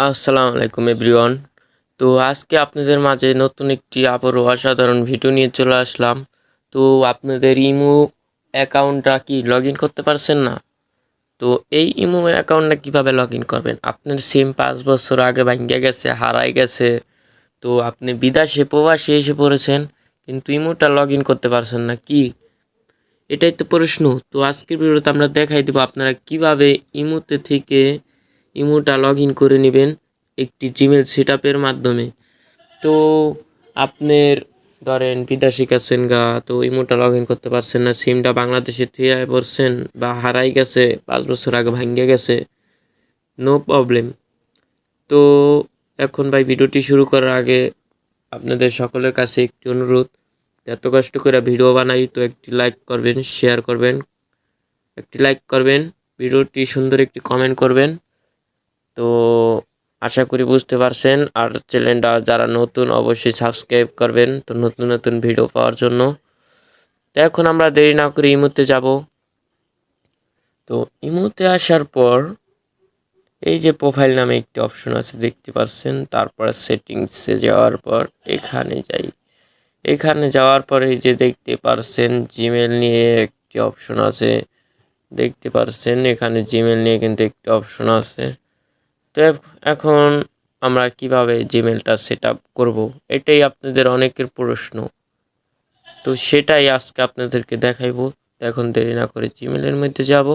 আসসালামু আলাইকুম এভরিওয়ান। তো আজকে আপনাদের মাঝে নতুন একটি আবারও অসাধারণ ভিডিও নিয়ে চলে আসলাম। তো আপনাদের ইমো অ্যাকাউন্টটা কি লগ ইন করতে পারছেন না? তো এই ইমো অ্যাকাউন্টটা কীভাবে লগ ইন করবেন? আপনার সিম 5 বছর আগে ভাঙ্গে গেছে, হারাই গেছে। তো আপনি বিদেশে প্রবাসে এসে পড়েছেন, কিন্তু ইমোটা লগ ইন করতে পারছেন না কি? এটাই তো প্রশ্ন। তো আজকের ভিডিওতে আমরা দেখাই দেবো আপনারা কিভাবে ইমোতে থেকে ইমোটা লগ ইন করে নেবেন একটি জিমেল সেট আপের মাধ্যমে। তো আপনার ধরেন বিদেশে গেছেন গা, তো ইমোটা লগ ইন করতে পারছেন না, সিমটা বাংলাদেশে থুয়ে পড়ছেন বা হারাই গেছে, 5 বছর আগে ভাঙ্গে গেছে, নো প্রবলেম। তো এখন ভাই ভিডিওটি শুরু করার আগে আপনাদের সকলের কাছে একটি অনুরোধ, এত কষ্ট করে ভিডিও বানাই তো একটি লাইক করবেন, শেয়ার করবেন, একটি লাইক করবেন, ভিডিওটি সুন্দর একটি কমেন্ট করবেন। তো আশা করি বুঝতে পারছেন। আর চ্যানেলটা যারা নতুন অবশ্যই সাবস্ক্রাইব করবেন, তো নতুন নতুন ভিডিও পাওয়ার জন্য। তো এখন আমরা দেরি না করে ইমোতে যাব। তো ইমোতে আসার পর এই যে প্রোফাইল নামে একটি অপশন আছে দেখতে পাচ্ছেন, তারপরে সেটিংসে যাওয়ার পর এখানে যাওয়ার পরে এই যে দেখতে পাচ্ছেন জিমেল নিয়ে একটি অপশন আছে, দেখতে পাচ্ছেন এখানে জিমেল নিয়ে কিন্তু একটি অপশন আছে। তো এখন আমরা কিভাবে জিমেলটা সেট আপ করবো, এটাই আপনাদের অনেকের প্রশ্ন। তো সেটাই আজকে আপনাদেরকে দেখাইবো। এখন দেরি না করে জিমেলের মধ্যে যাব,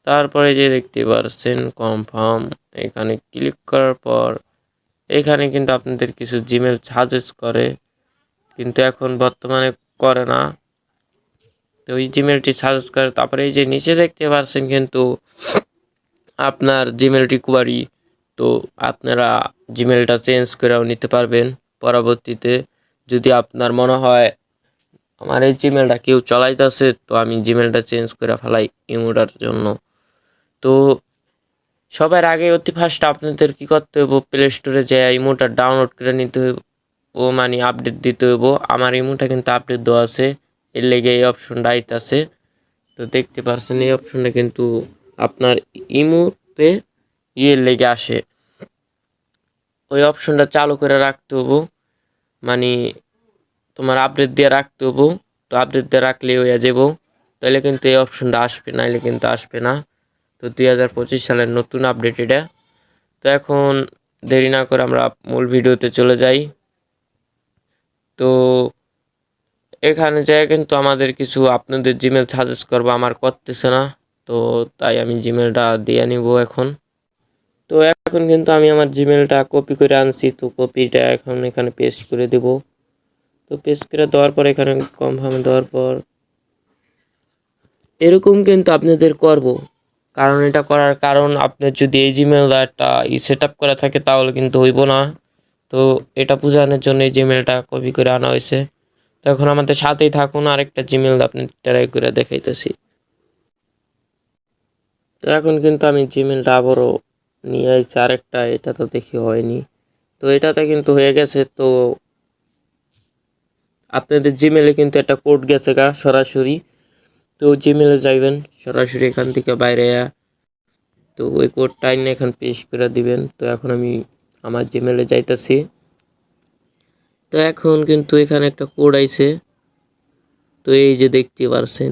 তারপরে যে দেখতে পাচ্ছেন কনফার্ম, এখানে ক্লিক করার পর এখানে কিন্তু আপনাদের কিছু জিমেল সাজেস্ট করে, কিন্তু এখন বর্তমানে করে না। তো ওই জিমেলটি সাজেস্ট করে, তারপরে এই যে নিচে দেখতে পাচ্ছেন কিন্তু আপনার জিমেলটি কোয়ারি। তো আপনারা জিমেলটা চেঞ্জ করেও নিতে পারবেন পরবর্তীতে। যদি আপনার মনে হয় আমার এই জিমেলটা কেউ চালাইতেছে, তো আমি জিমেলটা চেঞ্জ করে ফেলাই ইমোটার জন্য। তো সবার আগে অতি ফার্স্ট আপনাদের কী করতে হইব, প্লে স্টোরে যে ইমোটা ডাউনলোড করে নিতে হইব, ও মানে আপডেট দিতে হইব। আমার ইমোটা কিন্তু আপডেট দেওয়া আছে, এর লেগে এই অপশনটা আইতাছে। তো দেখতে পাচ্ছেন এই অপশনটা কিন্তু আপনার ইমোতে লেগে আসে, ওই অপশনটা চালু করে রাখতে হবো, মানে তোমার আপডেট দিয়ে রাখতে হবো। তো আপডেট দিয়ে রাখলে হয়ে যাবো, তাহলে কিন্তু এই অপশনটা আসবে, নাইলে কিন্তু আসবে না। তো 2025 সালের নতুন আপডেট এটা। তো এখন দেরি না করে আমরা মূল ভিডিওতে চলে যাই। তো এখানে যাই কিন্তু আমাদের কিছু আপনাদের জিমেল সাজেস্ট করবো, আমার করতেছে না। তো তাই আমি জিমেলটা দিয়ে নিব এখন। তো এখন কিন্তু আমি আমার জিমেলটা কপি করে আনছি, তো কপিটা এখন এখানে পেস্ট করে দেব। তো পেস্ট করে দেওয়ার পর এখানে কনফার্ম দেওয়ার পর এরকম কিন্তু আপনাদের করব। কারণ এটা করার কারণ, আপনার যদি এই জিমেলটা একটা সেট আপ করা থাকে তাহলে কিন্তু হইব না। তো এটা বোঝানোর জন্য এই জিমেলটা কপি করে আনা হয়েছে। তো এখন আমাদের সাথেই থাকুন, আরেকটা জিমেল আপনি ট্রাই করে দেখাইতেছি। তো এখন কিন্তু আমি জিমেলটা আবারও নিয়ে আসছি আরেকটা, এটা তো দেখি হয়নি। তো এটাতে কিন্তু হয়ে গেছে। তো আপনাদের জিমেলে কিন্তু একটা কোড গেছে গা সরাসরি। তো জিমেলে যাইবেন সরাসরি এখান থেকে বাইরে, তো ওই কোডটা এনে এখন পেস্ট করে দিবেন। তো এখন আমি আমার জিমেলে যাইতাছি। তো এখন কিন্তু এখানে একটা কোড আইছে, তো এই যে দেখতে পারছেন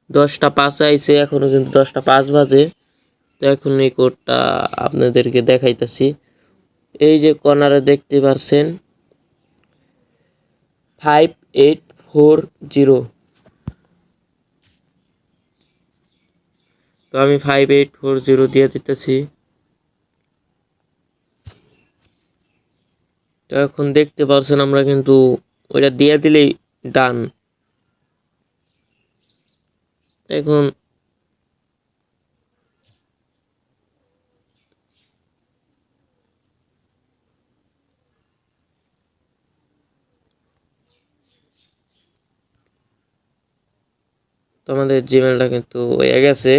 10টা 5 আইছে, এখনও কিন্তু 10টা 5 বাজে। তো এখন এই কোডটা আপনাদেরকে দেখাইতেছি। এই যে কর্নারে দেখতে পারছেন 5840। তো আমি 5840 দিয়ে দিতেছি। তো এখন দেখতে পাচ্ছেন আমরা কিন্তু ওইটা দিয়ে দিলেই ডান। এখন তো আমাদের জিমেলটা কিন্তু হয়ে গেছে।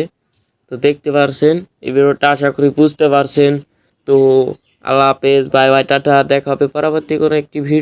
তো দেখতে পারছেন এই ভিডিওটা, আশা করি বুঝতে পারছেন। তো আল্লাহ হাফেজ, বাই বাই, টাটা, দেখা হবে পরবর্তী কোনো একটি ভিডিও।